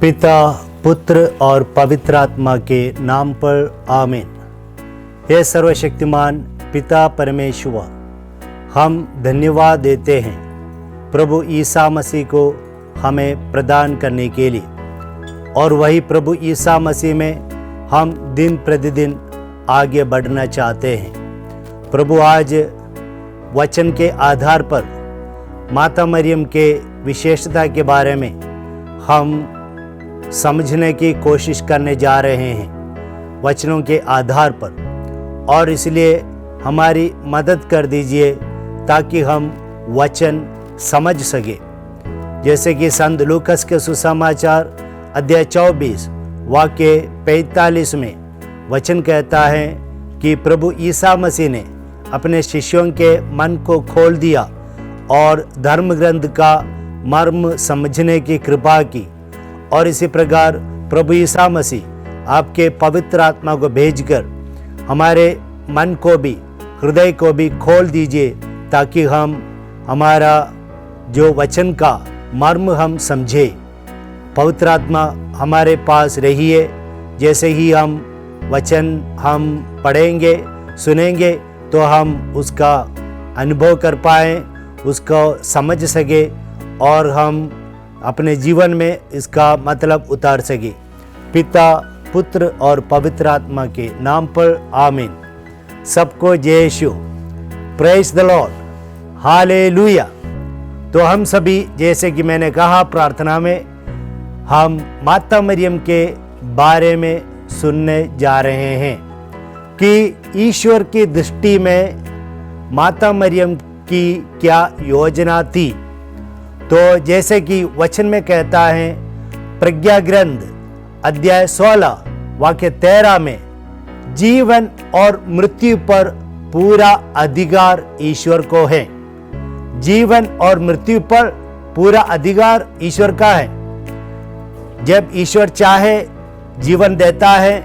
पिता, पुत्र और पवित्र आत्मा के नाम पर आमीन। हे सर्वशक्तिमान पिता परमेश्वर, हम धन्यवाद देते हैं प्रभु ईसा मसीह को हमें प्रदान करने के लिए, और वही प्रभु ईसा मसीह में हम दिन प्रतिदिन आगे बढ़ना चाहते हैं। प्रभु, आज वचन के आधार पर माता मरियम के विशेषता के बारे में हम समझने की कोशिश करने जा रहे हैं वचनों के आधार पर, और इसलिए हमारी मदद कर दीजिए ताकि हम वचन समझ सके। जैसे कि संत लूकस के सुसमाचार अध्याय 24 वाक्य 45 में वचन कहता है कि प्रभु ईसा मसीह ने अपने शिष्यों के मन को खोल दिया और धर्म ग्रंथ का मर्म समझने की कृपा की, और इसी प्रकार प्रभु ईसा मसीह आपके पवित्र आत्मा को भेजकर हमारे मन को भी, हृदय को भी खोल दीजिए ताकि हम हमारा जो वचन का मर्म हम समझे। पवित्र आत्मा हमारे पास रहिए। जैसे ही हम वचन हम पढ़ेंगे, सुनेंगे, तो हम उसका अनुभव कर पाएँ, उसको समझ सके और हम अपने जीवन में इसका मतलब उतार सके। पिता, पुत्र और पवित्र आत्मा के नाम पर आमीन। सबको जय यीशु। Praise the lord. हालेलुया। तो हम सभी, जैसे कि मैंने कहा प्रार्थना में, हम माता मरियम के बारे में सुनने जा रहे हैं कि ईश्वर की दृष्टि में माता मरियम की क्या योजना थी। तो जैसे कि वचन में कहता है, प्रज्ञा ग्रंथ अध्याय 16 वाक्य 13 में, जीवन और मृत्यु पर पूरा अधिकार ईश्वर को है। जीवन और मृत्यु पर पूरा अधिकार ईश्वर का है। जब ईश्वर चाहे जीवन देता है,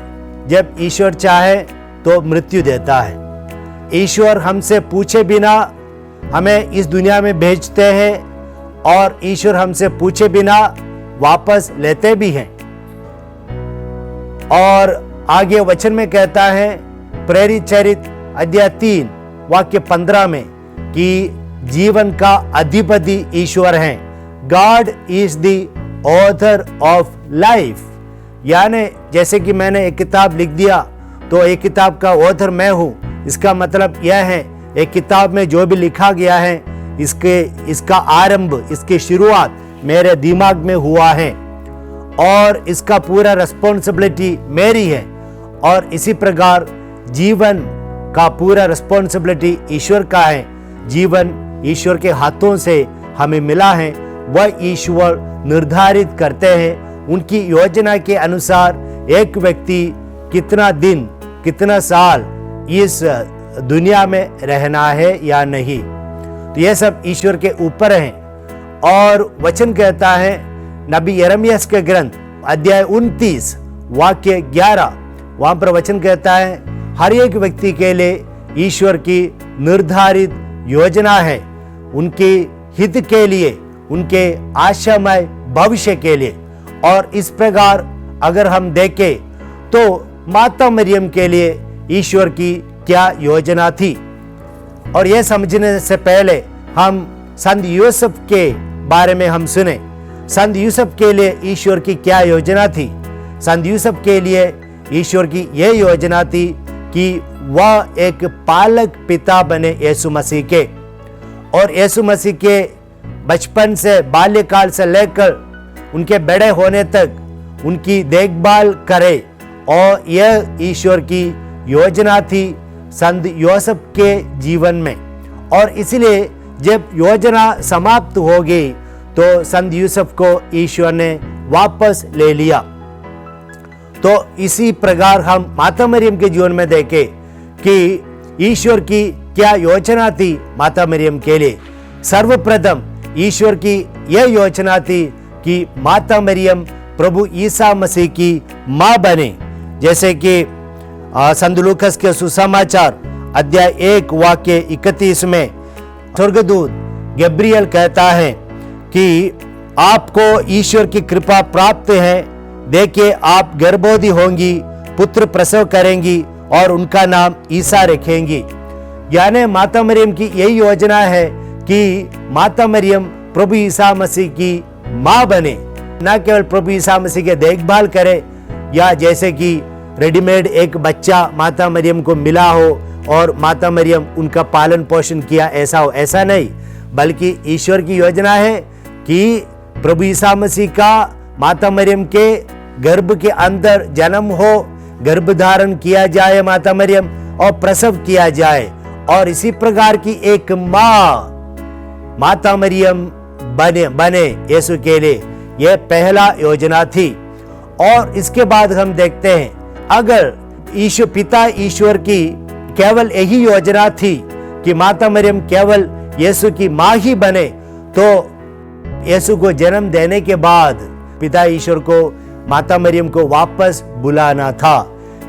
जब ईश्वर चाहे तो मृत्यु देता है। ईश्वर हमसे पूछे बिना हमें इस दुनिया में भेजते हैं, और ईश्वर हमसे पूछे बिना वापस लेते भी हैं। और आगे वचन में कहता है, प्रेरित चरित्र अध्याय 3 वाक्य 15 में, कि जीवन का अधिपति ईश्वर है। God is the author of life. यानी जैसे कि मैंने एक किताब लिख दिया तो एक किताब का ऑथर मैं हूं। इसका मतलब यह है, एक किताब में जो भी लिखा गया है, इसका आरंभ, इसकी शुरुआत मेरे दिमाग में हुआ है, और इसका पूरा रिस्पॉन्सिबिलिटी मेरी है। और इसी प्रकार जीवन का पूरा रिस्पॉन्सिबिलिटी ईश्वर का है। जीवन ईश्वर के हाथों से हमें मिला है। वह ईश्वर निर्धारित करते हैं उनकी योजना के अनुसार एक व्यक्ति कितना दिन, कितना साल इस दुनिया में रहना है या नहीं। तो यह सब ईश्वर के ऊपर है। और वचन कहता है, नबी यिर्मयाह के ग्रंथ अध्याय 29 वाक्य 11, वहां पर वचन कहता है, हर एक व्यक्ति के लिए ईश्वर की निर्धारित योजना है, उनके हित के लिए, उनके आशामय भविष्य के लिए। और इस प्रकार अगर हम देखें तो माता मरियम के लिए ईश्वर की क्या योजना थी। और यह समझने से पहले हम संत यूसुफ के बारे में हम सुने। संत यूसुफ के लिए ईश्वर की क्या योजना थी। संत यूसुफ के लिए ईश्वर की यह योजना थी कि वह एक पालक पिता बने यीशु मसीह के, और यीशु मसीह के बचपन से, बाल्यकाल से लेकर उनके बड़े होने तक उनकी देखभाल करे। और यह ईश्वर की योजना थी संत यूसुफ के जीवन में। और इसलिए जब योजना समाप्त हो गई तो संत यूसुफ को ईश्वर ने वापस ले लिया। तो इसी प्रकार हम माता मरियम के जीवन में देखें कि ईश्वर की क्या योजना थी माता मरियम के लिए। सर्वप्रथम ईश्वर की यह योजना थी कि माता मरियम प्रभु ईसा मसीह की माँ बने। जैसे कि संत लूकस के सुसमाचार अध्याय 1 वाक्य 31 में स्वर्गदूत गब्रियल कहता है कि आपको ईश्वर की कृपा प्राप्त है। देखिए, आप गर्भवती होंगी, पुत्र प्रसव करेंगी और उनका नाम ईसा रखेंगी। यानी माता मरियम की यही योजना है कि माता मरियम प्रभु ईसा मसीह की माँ बने, न केवल प्रभु ईसा मसीह के देखभाल करे, या जैसे कि रेडीमेड एक बच्चा माता मरियम को मिला हो और माता मरियम उनका पालन पोषण किया, ऐसा हो, ऐसा नहीं। बल्कि ईश्वर की योजना है कि प्रभु ईसा मसीह का माता मरियम के गर्भ के अंदर जन्म हो, गर्भधारण किया जाए माता मरियम, और प्रसव किया जाए, और इसी प्रकार की एक माँ माता मरियम बने यीशु के लिए। यह पहला योजना थी। और इसके बाद हम देखते हैं, अगर पिता ईश्वर की केवल यही योजना थी कि माता मरियम केवल यीशु की माँ ही बने, तो यीशु को जन्म देने के बाद पिता ईश्वर को माता मरियम को वापस बुलाना था।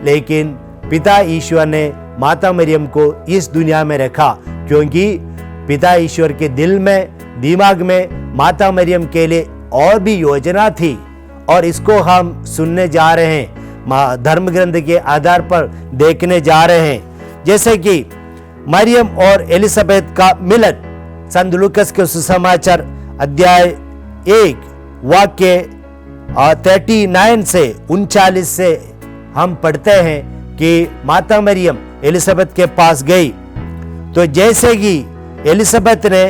लेकिन पिता ईश्वर ने माता मरियम को इस दुनिया में रखा, क्योंकि पिता ईश्वर के दिल में, दिमाग में माता मरियम के लिए और भी योजना थी। और इसको हम सुनने जा रहे हैं, धर्म ग्रंथ के आधार पर देखने जा रहे हैं। जैसे कि मरियम और एलिजाबेथ का मिलन, संत लूकास के सुसमाचार अध्याय 1 वाक्य 39 से 39 से हम पढ़ते हैं कि माता मरियम एलिजाबेथ के पास गई, तो जैसे कि एलिजाबेथ ने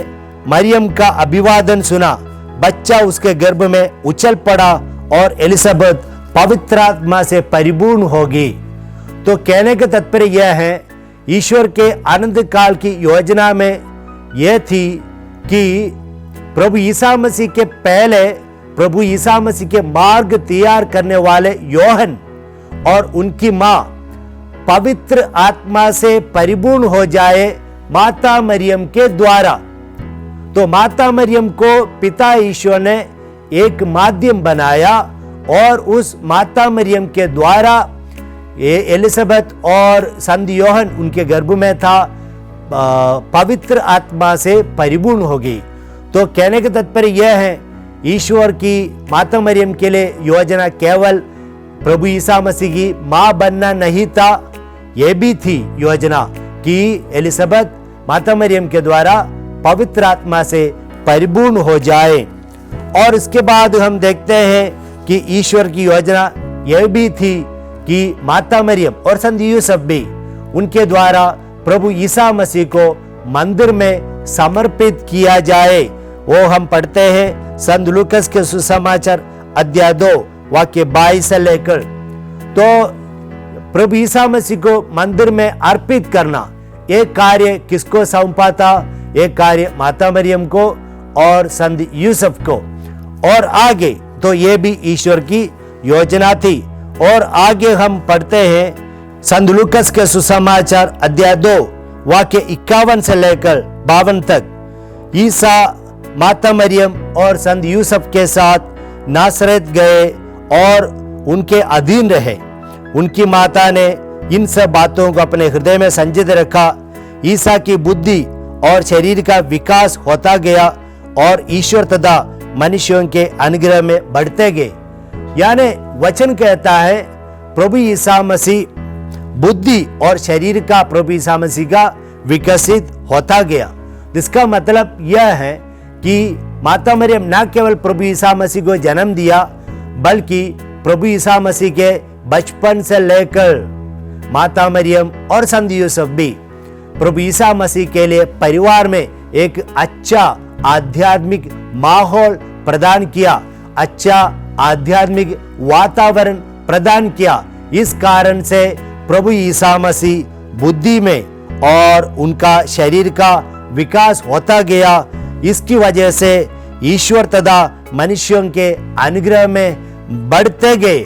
मरियम का अभिवादन सुना, बच्चा उसके गर्भ में उछल पड़ा और एलिजाबेथ पवित्र आत्मा से परिपूर्ण होगी। तो कहने का तात्पर्य यह है, ईश्वर के अनंत काल की योजना में यह थी कि प्रभु ईसा मसीह के पहले प्रभु ईसा मसीह के मार्ग तैयार करने वाले यूहन्ना और उनकी मां पवित्र आत्मा से परिपूर्ण हो जाए माता मरियम के द्वारा। तो माता मरियम को पिता ईश्वर ने एक माध्यम बनाया, और उस माता मरियम के द्वारा एलिजाबेथ और संत यूहन्ना उनके गर्भ में था, पवित्र आत्मा से परिपूर्ण होगी। तो कहने का तात्पर्य यह है, ईश्वर की माता मरियम के लिए योजना केवल प्रभु ईसा मसीह की मां बनना नहीं था, यह भी थी योजना कि एलिजाबेथ माता मरियम के द्वारा पवित्र आत्मा से परिपूर्ण हो जाए। और इसके बाद हम देखते हैं कि ईश्वर की योजना यह भी थी कि माता मरियम और संत यूसुफ भी उनके द्वारा प्रभु ईसा मसीह को मंदिर में समर्पित किया जाए। वो हम पढ़ते हैं संत लूकास के सुसमाचार अध्याय 2 वाक्य 22 से लेकर। तो प्रभु ईसा मसीह को मंदिर में अर्पित करना, एक कार्य किसको सौंपा था? एक कार्य माता मरियम को और संत यूसुफ को। और आगे तो ये भी ईश्वर की योजना थी। और आगे हम पढ़ते हैं संत लूकास के सुसमाचार अध्याय 2 वाक्य 51 से लेकर 52 तक। ईसा माता मरियम और संत यूसुफ के साथ नासरत गए और उनके अधीन रहे। उनकी माता ने इन सब बातों को अपने हृदय में संचित रखा। ईसा की बुद्धि और शरीर का विकास होता गया और ईश्वर तथा मनुष्यों के अनुग्रह में बढ़ते गए। यानी वचन कहता है प्रभु ईसा मसीह बुद्धि और शरीर का प्रभु ईसा मसीह का विकसित होता गया। इसका मतलब यह है कि माता मरियम न केवल प्रभु ईसा मसीह को जन्म दिया, बल्कि प्रभु ईसा मसीह के बचपन से लेकर माता मरियम और संत यूसुफ भी प्रभु ईसा मसीह के लिए परिवार में एक अच्छा आध्यात्मिक माहौल प्रदान किया, अच्छा आध्यात्मिक वातावरण प्रदान किया। इस कारण से प्रभु ईसा मसीह बुद्धि में और उनका शरीर का विकास होता गया। इसकी वजह से ईश्वर तथा मनुष्यों के अनुग्रह में बढ़ते गए।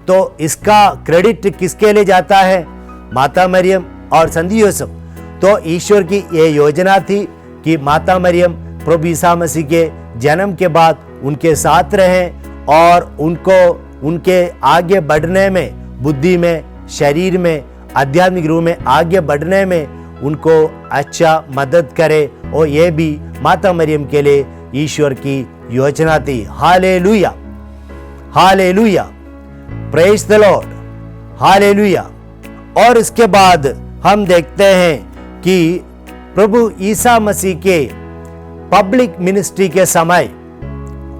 तो इसका क्रेडिट किसके लिए जाता है? माता मरियम और संत यूसुफ। तो ईश्वर की यह योजना थी कि माता मरियम प्रभु ईसा मसीह के जन्म के बाद उनके साथ रहें और उनको उनके आगे बढ़ने में, बुद्धि में, शरीर में, आध्यात्मिक रूप में आगे बढ़ने में उनको अच्छा मदद करे। और यह भी माता मरियम के लिए ईश्वर की योजना थी। Hallelujah, hallelujah, praise the lord, hallelujah. और इसके बाद हम देखते हैं कि प्रभु ईसा मसीह के पब्लिक मिनिस्ट्री के समय,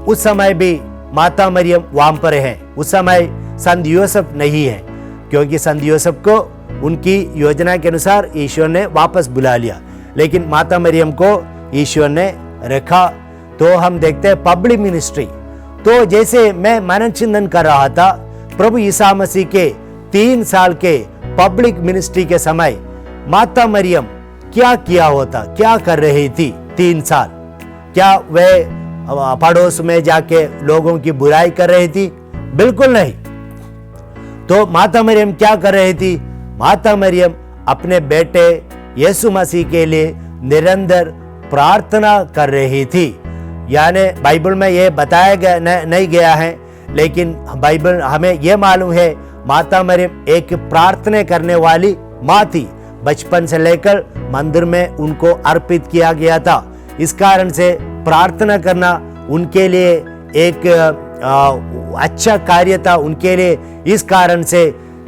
उस समय भी माता मरियम वहां पर है। उस समय संत यूसुफ नहीं है, क्योंकि संत यूसुफ को उनकी योजना के अनुसार ईश्वर ने वापस बुला लिया, लेकिन माता मरियम को ईश्वर ने रखा। तो हम देखते हैं पब्लिक मिनिस्ट्री। तो जैसे मैं मनन चिंतन कर रहा था, प्रभु ईसा मसीह के 3 साल के पब्लिक मिनिस्ट्री के समय माता मरियम क्या किया होता, क्या कर रही थी 3 साल? क्या वह पड़ोस में जाके लोगों की बुराई कर रही थी? बिल्कुल नहीं। तो माता मरियम क्या कर रही थी? माता मरियम अपने बेटे यीशु मसीह के लिए निरंतर प्रार्थना कर रही थी। यानी बाइबल में यह बताया गया नहीं गया है, लेकिन बाइबल हमें यह मालूम है माता मरियम एक प्रार्थना करने वाली माँ थी। बचपन से लेकर मंदिर में उनको अर्पित किया गया था। इस कारण से प्रार्थना करना उनके लिए एक अच्छा कार्य था उनके लिए। इस कारण से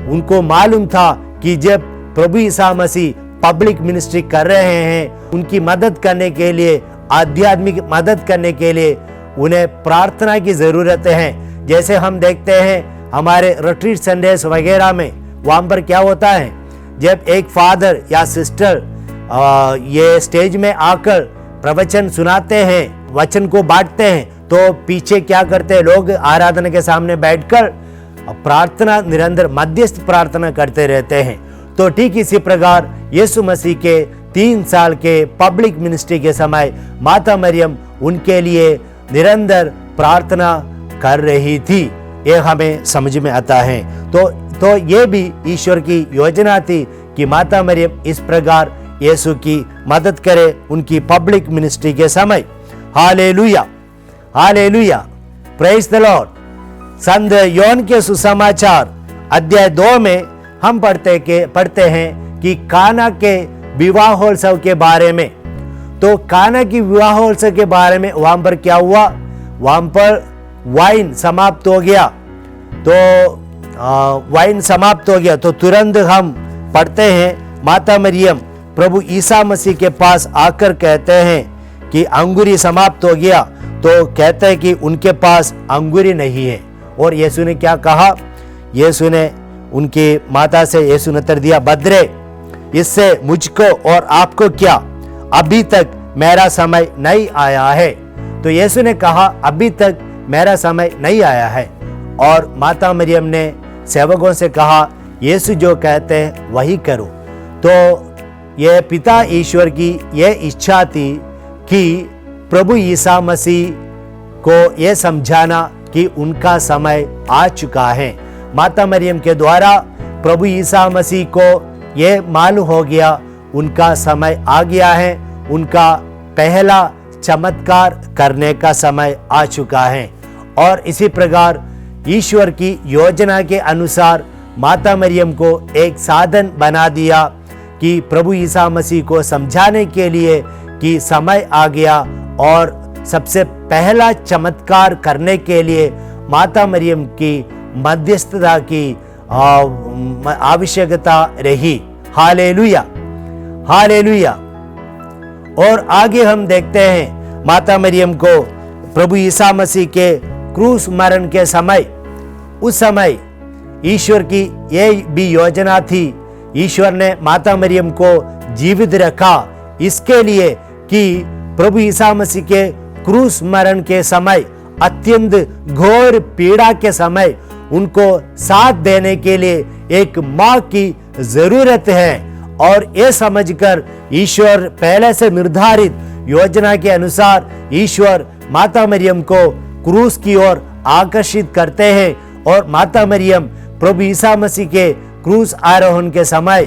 उनको मालूम था कि जब प्रभु ईसा मसीह पब्लिक मिनिस्ट्री कर रहे हैं, उनकी मदद करने के लिए, आध्यात्मिक मदद करने के लिए उन्हें प्रार्थना की जरूरत है। जैसे हम देखते हैं हमारे रिट्रीट संदेश वगैरह में, वहां पर क्या होता है, जब एक फादर या सिस्टर ये स्टेज में आकर प्रवचन सुनाते हैं, वचन को बांटते हैं, तो पीछे क्या करते हैं लोग? आराधना के सामने बैठकर प्रार्थना, निरंतर मध्यस्थ प्रार्थना करते रहते हैं। तो ठीक इसी प्रकार यीशु मसीह के 3 साल के पब्लिक मिनिस्ट्री के समय माता मरियम उनके लिए निरंतर प्रार्थना कर रही थी। ये हमें समझ में आता है। तो ये भी ईश्वर की योजना थी कि माता मरियम इस प्रकार यीशु की मदद करे उनकी पब्लिक मिनिस्ट्री के समय। Hallelujah, hallelujah, praise the Lord. संत योहन के सुसमाचार अध्याय 2 में हम पढ़ते हैं कि काना के विवाहोत्सव के बारे में। तो काना की विवाहोत्सव के बारे में वहां पर क्या हुआ? वहां पर वाइन समाप्त हो गया। तो वाइन समाप्त हो गया तो तुरंत हम पढ़ते हैं माता मरियम प्रभु ईसा मसीह के पास आकर कहते हैं कि अंगूरी समाप्त हो गया। तो कहते हैं कि उनके पास अंगूरी नहीं है। और यीशु ने क्या कहा? यीशु ने उनकी माता से यीशु ने उत्तर दिया, बद्रे, इससे मुझको और आपको क्या, अभी तक मेरा समय नहीं आया है। तो यीशु ने कहा अभी तक मेरा समय नहीं आया है। और माता मरियम ने सेवकों से कहा यीशु जो कहते हैं वही करो। तो यह पिता ईश्वर की यह इच्छा थी कि प्रभु ईसा मसीह को यह समझाना कि उनका समय आ चुका है। माता मरियम के द्वारा प्रभु ईसा मसीह को यह मालूम हो गया उनका समय आ गया है, उनका पहला चमत्कार करने का समय आ चुका है। और इसी प्रकार ईश्वर की योजना के अनुसार माता मरियम को एक साधन बना दिया कि प्रभु ईसा मसीह को समझाने के लिए कि समय आ गया और सबसे पहला चमत्कार करने के लिए माता मरियम की मध्यस्थता की आवश्यकता रही। Hallelujah, hallelujah. और आगे हम देखते हैं माता मरियम को प्रभु ईसा मसीह के क्रूस मरण के समय, उस समय ईश्वर की यह भी योजना थी। ईश्वर ने माता मरियम को जीवित रखा इसके लिए कि प्रभु ईसा मसीह के क्रूस मरण के समय, अत्यंत घोर पीड़ा के समय उनको साथ देने के लिए एक माँ की जरूरत है। और ये समझकर ईश्वर पहले से निर्धारित योजना के अनुसार ईश्वर माता मरियम को क्रूस की ओर आकर्षित करते हैं। और माता मरियम प्रभु ईसा मसीह के क्रूस आरोहण के समय,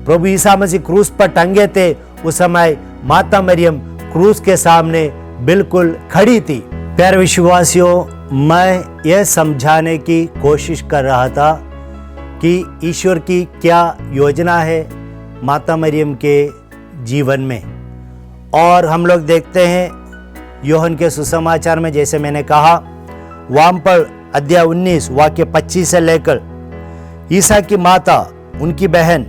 प्रभु ईसा मसीह क्रूस पर टंगे थे, उस समय माता मरियम क्रूस के सामने बिल्कुल खड़ी थी। प्यारे विश्वासियों, मैं यह समझाने की कोशिश कर रहा था कि ईश्वर की क्या योजना है माता मरियम के जीवन में। और हम लोग देखते हैं यूहन्ना के सुसमाचार में जैसे मैंने कहा, वहाँ पर अध्याय 19 वाक्य 25 से लेकर ईसा की माता, उनकी बहन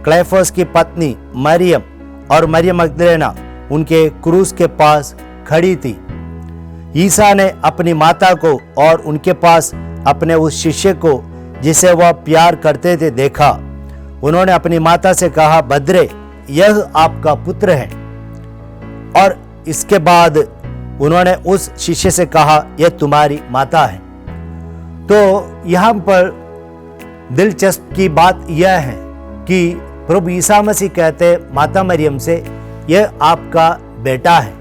क्लेफोस की पत्नी मरियम और मरियम मगदलेना उनके क्रूस के पास खड़ी थी। ईसा ने अपनी माता को और उनके पास अपने उस शिष्य को जिसे वह प्यार करते थे देखा। उन्होंने अपनी माता से कहा, बद्रे, यह आपका पुत्र है। और इसके बाद उन्होंने उस शिष्य से कहा, यह तुम्हारी माता है। तो यहाँ पर दिलचस्प की बात यह है कि प्रभु ईसा मसीह कहते माता मरियम से, यह आपका बेटा है,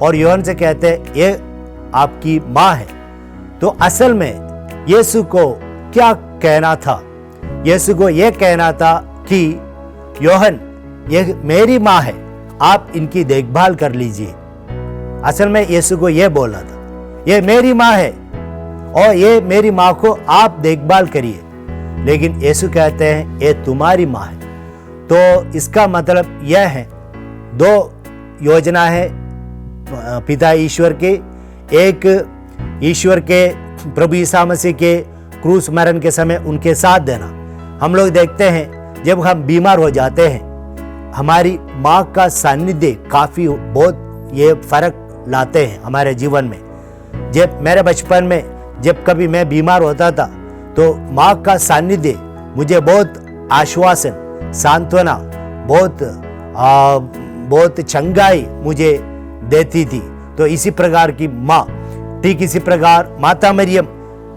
और यूहन्ना से कहते यह आपकी माँ है। तो असल में यीशु को क्या कहना था? यीशु को यह कहना था कि यूहन्ना, यह मेरी माँ है, आप इनकी देखभाल कर लीजिए। असल में यीशु को यह बोलना था, यह मेरी माँ है और ये मेरी माँ को आप देखभाल करिए। लेकिन यीशु कहते हैं ये तुम्हारी माँ है। तो इसका मतलब यह है, दो योजना है पिता ईश्वर की। एक ईश्वर के प्रभु ईसा मसीह के क्रूस मरण के समय उनके साथ देना। हम लोग देखते हैं जब हम बीमार हो जाते हैं, हमारी माँ का सानिध्य काफ़ी बहुत ये फर्क लाते हैं हमारे जीवन में। जब मेरे बचपन में जब कभी मैं बीमार होता था तो माँ का सानिध्य मुझे बहुत आश्वासन, सांत्वना, बहुत चंगाई मुझे देती थी। तो इसी प्रकार की माँ, ठीक इसी प्रकार माता मरियम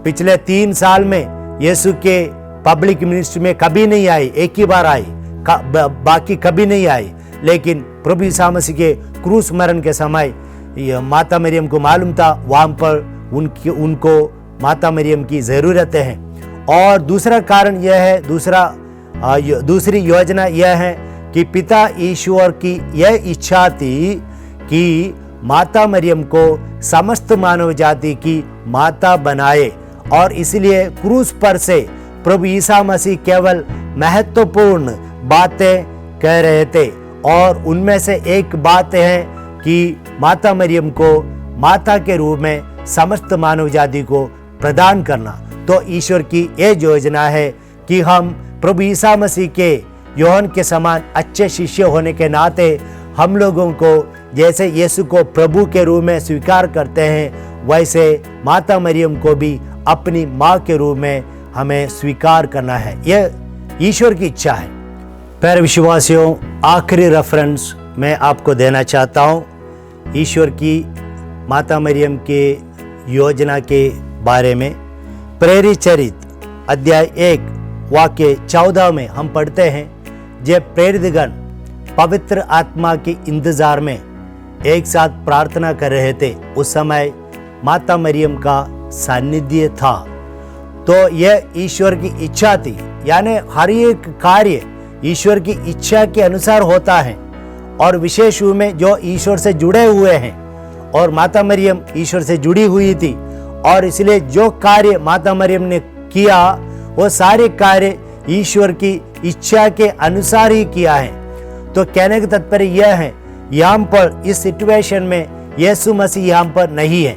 पिछले 3 साल में यीशु के पब्लिक मिनिस्ट्री में कभी नहीं आई, एक ही बार आई, बाकी कभी नहीं आई। लेकिन प्रभु ईसा मसीह के क्रूस मरण के समय माता मरियम को मालूम था वहाँ पर उनको माता मरियम की ज़रूरत है। और दूसरा कारण यह है, दूसरी योजना यह है कि पिता ईश्वर की यह इच्छा थी कि माता मरियम को समस्त मानव जाति की माता बनाए। और इसलिए क्रूस पर से प्रभु ईसा मसीह केवल महत्वपूर्ण बातें कह रहे थे, और उनमें से एक बात है कि माता मरियम को माता के रूप में समस्त मानव जाति को प्रदान करना। तो ईश्वर की यह योजना है कि हम प्रभु ईसा मसीह के यूहन्ना के समान अच्छे शिष्य होने के नाते हम लोगों को जैसे यीशु को प्रभु के रूप में स्वीकार करते हैं, वैसे माता मरियम को भी अपनी माँ के रूप में हमें स्वीकार करना है। यह ईश्वर की इच्छा है। प्यारे विश्वासियों, आखिरी रेफरेंस मैं आपको देना चाहता हूँ ईश्वर की माता मरियम के योजना के बारे में। प्रेरित चरित्र अध्याय 1 वाक्य 14 में हम पढ़ते हैं, जब प्रेरितगण पवित्र आत्मा के इंतजार में एक साथ प्रार्थना कर रहे थे, उस समय माता मरियम का सानिध्य था। तो यह ईश्वर की इच्छा थी, यानी हर एक कार्य ईश्वर की इच्छा के अनुसार होता है, और विशेष रूप में जो ईश्वर से जुड़े हुए हैं। और माता मरियम ईश्वर से जुड़ी हुई थी, और इसलिए जो कार्य माता मरियम ने किया वो सारे कार्य ईश्वर की इच्छा के अनुसार ही किया है। तो कहने का तात्पर्य यह है, यहाँ पर इस सिचुएशन में यीशु मसीह यहाँ पर नहीं है,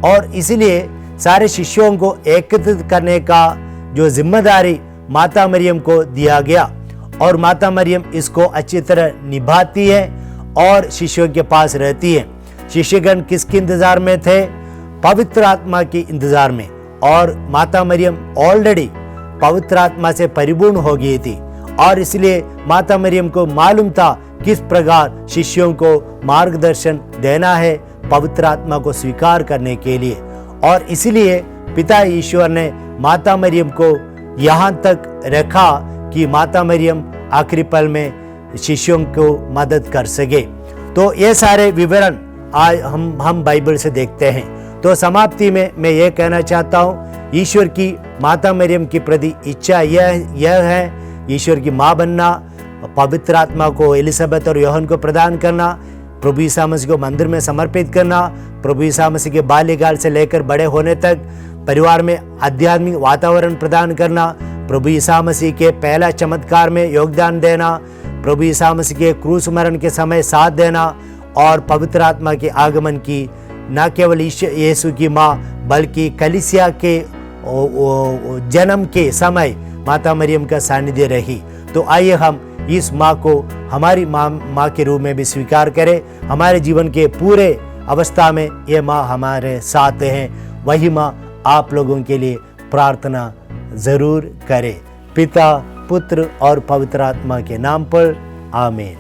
और इसलिए सारे शिष्यों को एकत्रित करने का जो जिम्मेदारी माता मरियम को दिया गया, और माता मरियम इसको अच्छी तरह निभाती है और शिष्यों के पास रहती है। शिष्यगण किसके इंतजार में थे? पवित्र आत्मा के इंतजार में। और माता मरियम ऑलरेडी पवित्र आत्मा से परिपूर्ण हो गई थी, और इसलिए माता मरियम को मालूम था किस प्रकार शिष्यों को मार्गदर्शन देना है पवित्र आत्मा को स्वीकार करने के लिए। और इसलिए पिता ईश्वर ने माता मरियम को यहाँ तक रखा कि माता मरियम आखिरी पल में शिष्यों को मदद कर सके। तो ये सारे विवरण आज हम बाइबल से देखते हैं। तो समाप्ति में मैं ये कहना चाहता हूँ, ईश्वर की माता मरियम की प्रति इच्छा यह है, ईश्वर की माँ बनना, पवित्र आत्मा को एलिजाबेथ और यूहन्ना को प्रदान करना, प्रभु ईसा मसीह को मंदिर में समर्पित करना, प्रभु ईसा मसीह के बाल्यकाल से लेकर बड़े होने तक परिवार में आध्यात्मिक वातावरण प्रदान करना, प्रभु ईसा मसीह के पहला चमत्कार में योगदान देना, प्रभु ईसा मसीह के क्रूस मरण के समय साथ देना, और पवित्र आत्मा के आगमन की न केवल यीशु की माँ बल्कि कलीसिया के जन्म के समय माता मरियम का सानिध्य रही। तो आइए हम इस माँ को हमारी माँ के रूप में भी स्वीकार करें। हमारे जीवन के पूरे अवस्था में ये माँ हमारे साथ हैं। वही माँ आप लोगों के लिए प्रार्थना जरूर करें। पिता, पुत्र और पवित्र आत्मा के नाम पर आमीन।